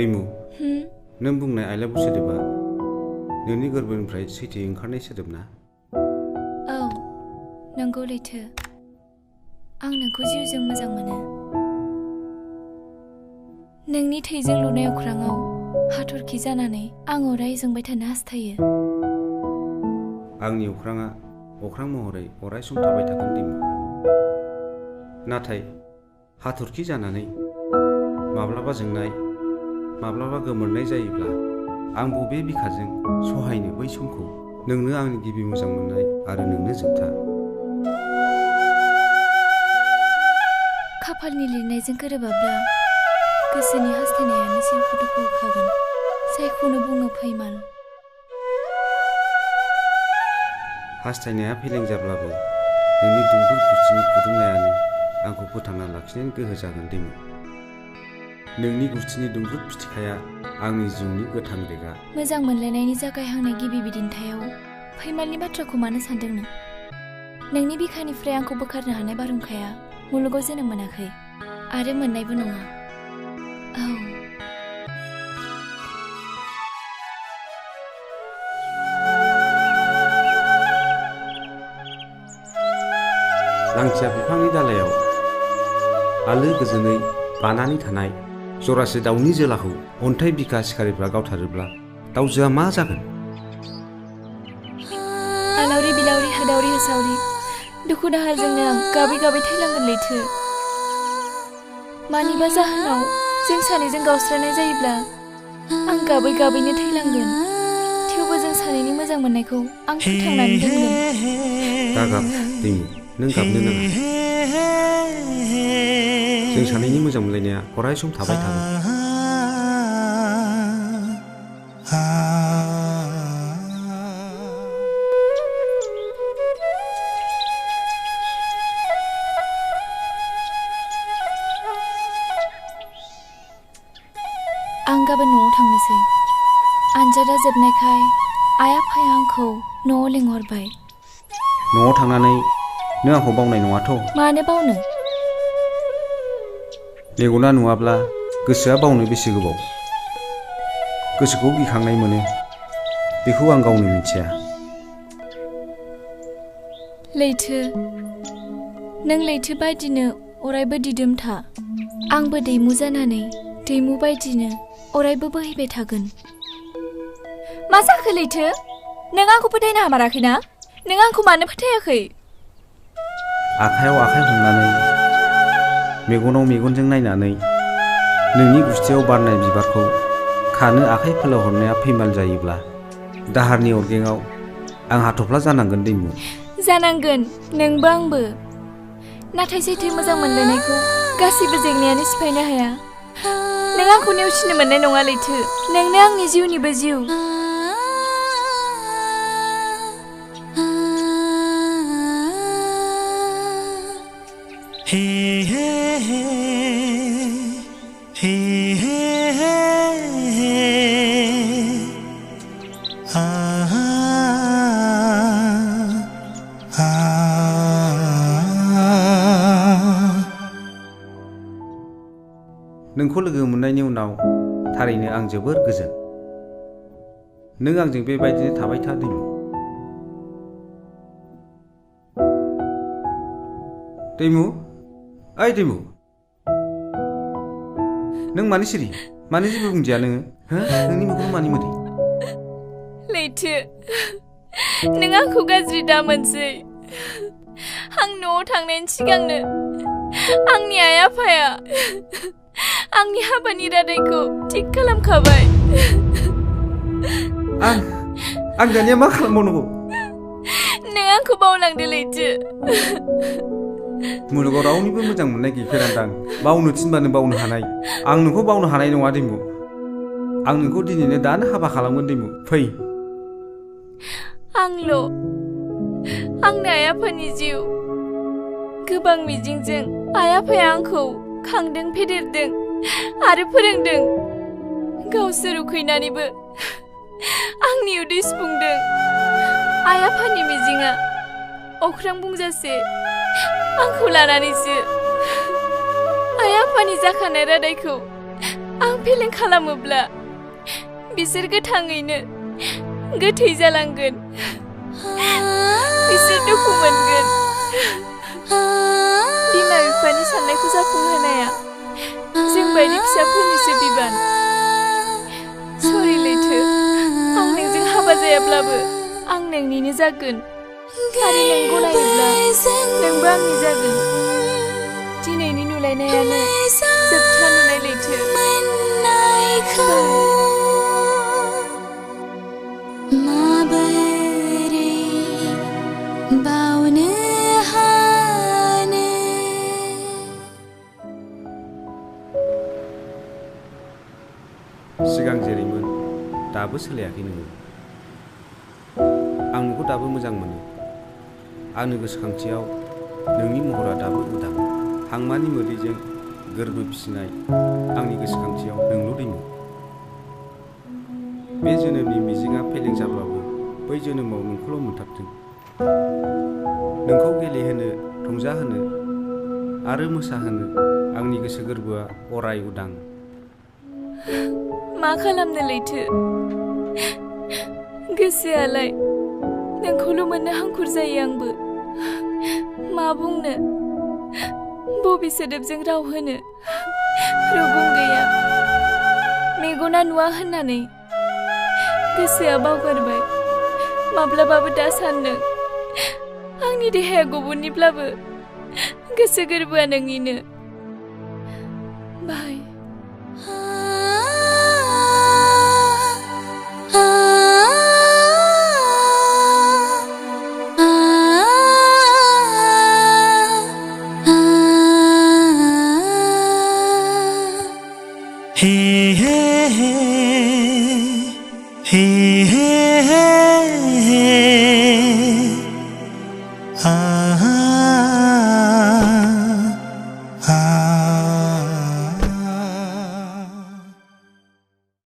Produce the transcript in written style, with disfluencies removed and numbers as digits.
दैमु नों बुंनाय I love you सोदोबा नोंनि गोरबोनिफ्राय सैथो ओंखारनाय सोदोब ना? औ नंगौ लैथो आं नोंखौ जिउजों मोजां मोनो नोंनि थैजों लुनाय अख्राङाव हाथरखि जानानै आं अराय जोंबाय थानो हास्थायो आंनि अख्राङा अख्रां महरै अराय सम थाबाय थागोन दैमु नाथाय हाथरखि जानानै माब्लाबा जोंनाय माब्लाबा गोमोरनाय जायोब्ला आं बबे बिखाजों सहायनो बै समखौ नोंनो आंनि गिबि मोजां मोननाय आरो नोंनो जोबथा खाफालनि लिरनायजों गोरोबाब्ला गोसोनि हास्थायनायानो जिउखौ दुखु होखागोन जायखौनो बुङो फैमाल हास्थायनाया फेलें जाब्लाबो नोंनि दुंबुर गुस्थिनि खुदुमनायानो आंखौ फोथांना लाखिनायनि गोहो जागोन दैमु नोंनि गुस्थिनि दुंबुर फिथिखाया आंनि जिउनि गोथां रेगा मोजां मोनलायनायनि जागायहांनाय गिबि बिदिन्थायाव फैमालनि बाथ्राखौ मानो सानदों नों नोंनि बिखानिफ्राय आंखौ बोखारनो हानाय बारहुंखाया मुलुगाव जोनोम मोनाखै आरो मोननायबो नङा औ लांथिया बिफांनि दालायाव आलो गोजोनै बानानै थानाय जरासे दाउनि जोलाखौ अन्थाइ बिखा सिखारिफ्रा गावथारोब्ला दाउजोआ मा जागोन आलावरि बिलावरि हादावरि होसावरि दुखु दाहाजोंनो आं गाबै गाबै थैलांगोन लैथो मानिबा जाहोनाव जों सानैजों गावस्रानाय जायोब्ला आं गाबै गाबैनो थैलांगोन थेवबो जों सानैनि मोजां मोननायखौ आं फोथांनानै दोनगोन दागाब दैमु नों गाबनो नाङा जों सानैनि मोजां मोनलायनाया अराय सम थाबाय थागोन आं गाबोन न'आव थांनोसै आनजादा जोबनायखाय आइ आफाया आंखौ न'आव लिंहरबाय न'आव थांनानै नों आंखौ बावनाय नङाथ' मानो बावनो मेगना नुवाब्ला गोसोआ बावनो बेसे गोबाव गोसोखौ गिखांनाय मोनो बेखौ आं गावनो मिथिया लैथो नों लैथो बायदिनो अरायबो दिदोम था आंबो दैमु जानानै दैमु बायदिनो अरायबो बोहैबाय थागोन मा जाखो लैथो नों आंखौ फोथायनो हामाराखैना नों आंखौ मानो फोथायाखै आखायाव आखाइ हमनानै मेगनाव मेगनजों नायनानै नोंनि गुस्थियाव बारनाय बिबारखौ खानो आखाइ फोलावहरनाया फैमाल जायोब्ला दाहारनि अरगेंआव आं हाथफ्ला जानांगोन दैमु जानांगोन नोंबो आंबो नाथाय सैथो मोजां मोनलायनायखौ गासैबो जेंनायानो सिफायनो हाया नों आंखौ नेवसिनो मोननाय नङा लैथो नोंनो आंनि जिउनिबो जिउ नोंखौ लोगो मोननायनि उनाव थारैनो आं जोबोर गोजोन नों आंजों बेबायदिनो थाबाय था दैमु दैमु ओइ दैमु नों मानो सिरि मानो जेबो बुंदिया नोङो नोंनि मोखाङाव मानि मोदै लैथो नों आंखौ गाज्रि दामोनसै आं न'आव थांनायनि सिगांनो आंनि आइ आफाया आंनि हाबानि रादायखौ थिग खालामखाबाय आं दानिया मा खालामबावनांगौ नों आंखौ बावलांदो लैथो मुलुगाव रावनिबो मोजां मोननाय गैफेरादां बावनो थिनबानो बावनो हानाय आं नोंखौ बावनो हानाय नङा दैमु आं नोंखौ दिनैनो दानो हाबा खालामगोन दैमु फै आंल' आंनो आइ आफानि जिउ गोबां मिजिंजों आइ आफाया आंखौ खांदों फेदेरदों आरो फोरोंदों गावसोर उखैनानैबो आंनि उदै सुफुंदों आइ आफानि मिजिंआ अख्रां बुंजासे आंखौ लानानैसो आइ आफानि जाखानाय रादायखौ आं फेलें खालामोब्ला बिसोर गोथाङैनो गोथै जालांगोन। बिसोर दुखु मोनगोन। बिमा बिफानि साननायखौ जाफुंहोनाया जों बायदि फिसाफोरनिसो बिबान। सरि लैथो, आं नोंजों हाबा जायाब्लाबो आं नोंनिनो जागोन आरो नों गनायोब्ला नोंबो आंनि जागोन। दिनैनि नुलायनायानो जोबथा नुनाय लैथो। सिगां जेरैमोन दाबो सोलायाखै नोङो। आं नोंखौ दाबो मोजां मोनो। आंनि गोसोखांथियाव नोंनि महरा दाबो उदां। हांमानि मोदैजों गोरबो फिसिनाय आंनि गोसोखांथियाव नोंल' दैमु। बे जोनोमनि मिजिंआ फेलें जाब्लाबो बै जोनोमाव नोंखौल' मोनथारथों। नोंखौ गेलेहोनो, रंजाहोनो आरो मोसाहोनो आंनि गोसो गोरबोआ अराय उदां। मा खालामनो लैथो, गोसोआलाय नोंखौल' मोननो हांखुर जायो आंबो। मा बुंनो, बबे सोदोबजों राव होनो रुगुं गैया। मेगना नुवा होननानै गोसोआ बावगारबाय। माब्लाबाबो दा सान्दों आंनि देहाया गुबुननिब्लाबो गोसो गोरबोआ नोंनिनो। बाय। Hey, hey, hey, hey.